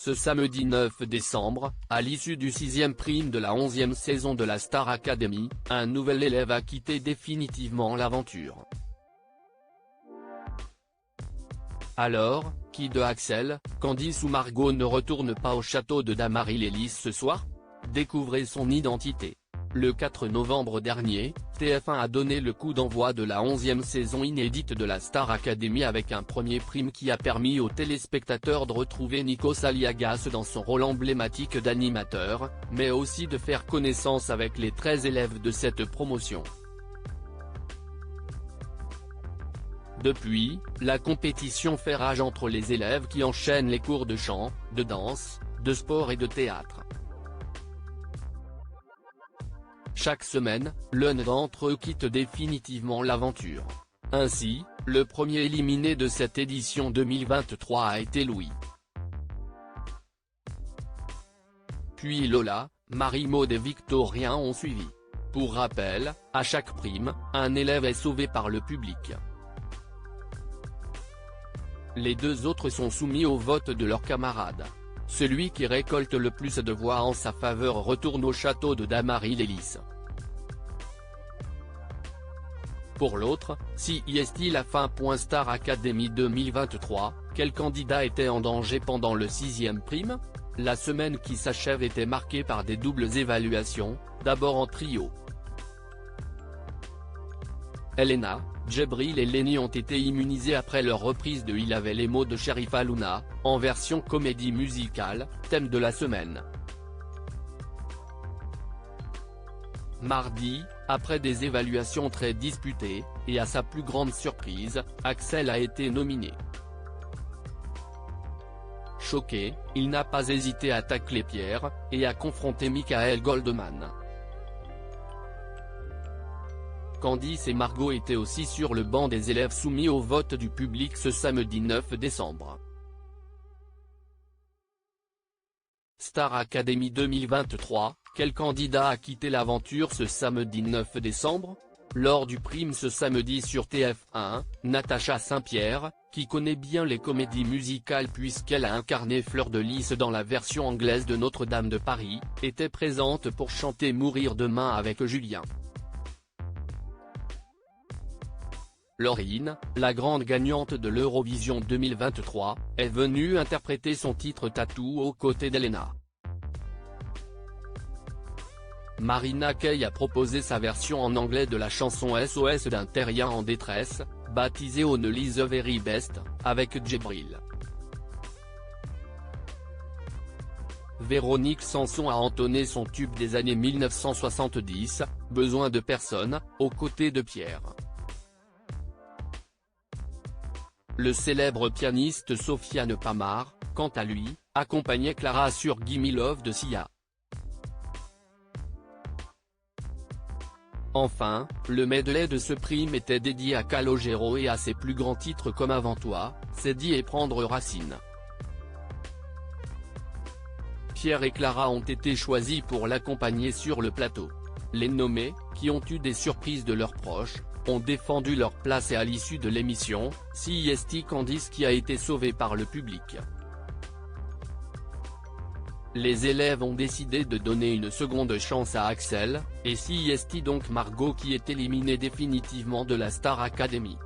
Ce samedi 9 décembre, à l'issue du 6e prime de la 11e saison de la Star Academy, un nouvel élève a quitté définitivement l'aventure. Alors, qui de Axel, Candice ou Margot ne retourne pas au château de Damary-Lélis ce soir? Découvrez son identité. Le 4 novembre dernier, TF1 a donné le coup d'envoi de la 11e saison inédite de la Star Academy avec un premier prime qui a permis aux téléspectateurs de retrouver Nikos Aliagas dans son rôle emblématique d'animateur, mais aussi de faire connaissance avec les 13 élèves de cette promotion. Depuis, la compétition fait rage entre les élèves qui enchaînent les cours de chant, de danse, de sport et de théâtre. Chaque semaine, l'un d'entre eux quitte définitivement l'aventure. Ainsi, le premier éliminé de cette édition 2023 a été Louis. Puis Lola, Marie-Maude et Victorien ont suivi. Pour rappel, à chaque prime, un élève est sauvé par le public. Les deux autres sont soumis au vote de leurs camarades. Celui qui récolte le plus de voix en sa faveur retourne au château de Damary-Lélis. Pour l'autre, si est-il la fin? Star Academy 2023, quel candidat était en danger pendant le 6e prime? La semaine qui s'achève était marquée par des doubles évaluations, d'abord en trio. Elena, Djibril et Lenny ont été immunisés après leur reprise de Il avait les mots de Cherif Aluna, en version comédie musicale, thème de la semaine. Mardi, après des évaluations très disputées, et à sa plus grande surprise, Axel a été nominé. Choqué, il n'a pas hésité à tacler Pierre, et à confronter Michael Goldman. Candice et Margot étaient aussi sur le banc des élèves soumis au vote du public ce samedi 9 décembre. Star Academy 2023, quel candidat a quitté l'aventure ce samedi 9 décembre? Lors du prime ce samedi sur TF1, Natacha Saint-Pierre, qui connaît bien les comédies musicales puisqu'elle a incarné Fleur de Lys dans la version anglaise de Notre-Dame de Paris, était présente pour chanter Mourir demain avec Julien. Laurine, la grande gagnante de l'Eurovision 2023, est venue interpréter son titre Tattoo aux côtés d'Elena. Marina Kaye a proposé sa version en anglais de la chanson SOS d'un terrien en détresse, baptisée Only the Very Best, avec Djibril. Véronique Sanson a entonné son tube des années 1970, Besoin de personne, aux côtés de Pierre. Le célèbre pianiste Sofiane Pamar, quant à lui, accompagnait Clara sur Gimme Love de Sia. Enfin, le medley de ce prime était dédié à Calogero et à ses plus grands titres comme Avant toi, C'est dit et Prendre Racine. Pierre et Clara ont été choisis pour l'accompagner sur le plateau. Les nommés, qui ont eu des surprises de leurs proches, ont défendu leur place et à l'issue de l'émission, c'est Candice qui a été sauvée par le public. Les élèves ont décidé de donner une seconde chance à Axel, et c'est donc Margot qui est éliminée définitivement de la Star Academy.